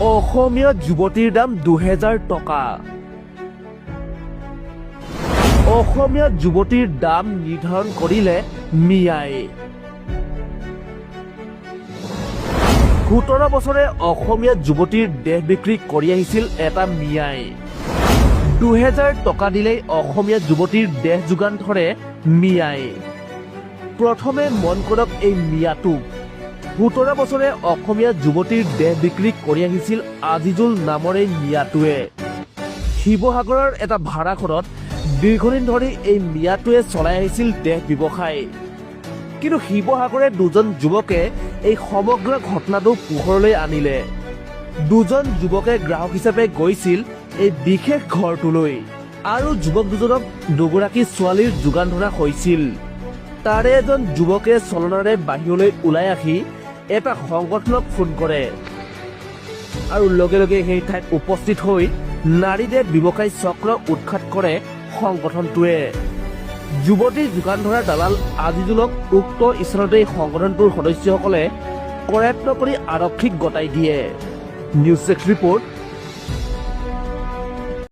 অসমীয়া যুৱতীৰ দাম ২০০০ টকা। অসমীয়া যুৱতীৰ দাম নিৰ্ধাৰণ কৰিলে মিয়াই। ১৭ বছৰে অসমীয়া যুৱতীৰ দেহ বিক্ৰী কৰি আহিছিল এটা মিয়াই। ২০০০ টকা দিলেই অসমীয়া যুৱতীৰ দেহ যোগান ধৰে মিয়াই। প্ৰথমে মন কৰক এই মিয়াটোক। ১৭ বছৰে অসমীয়া যুৱতীৰ দেহ বিক্ৰী কৰি আহিছিল আজিজুল নামৰ এই মিয়াটোৱে। শিৱসাগৰৰ এটা ভাড়াঘৰত দীৰ্ঘদিন ধৰি এই মিয়াটোৱে চলাই আহিছিল দেহ ব্যৱসায়। কিন্তু শিৱসাগৰে দুজন যুৱকে এই সমগ্ৰ ঘটনাটো পোহৰলৈ আনিলে। দুজন যুৱকে গ্ৰাহক হিচাপে গৈছিল এই বিশেষ ঘৰটোলৈ আৰু যুৱক দুজনক দুগৰাকী ছোৱালীৰ যোগান ধৰা হৈছিল। তাৰে এজন যুৱকে চলনাৰে বাহিৰলৈ ওলাই আহি এটা সংগঠনক ফোন কৰে আৰু লগে লগে সেই ঠাইত উপস্থিত হৈ নাৰী দেহ ব্যৱসায়ী চক্ৰ উৎখাত কৰে সংগঠনটোৱে। যুৱতীৰ যোগান ধৰা দালাল আজিজুলক উক্ত স্থানতে সংগঠনটোৰ সদস্যসকলে কৰায়ত্ব কৰি আৰক্ষীক গতাই দিয়ে। News 6 report.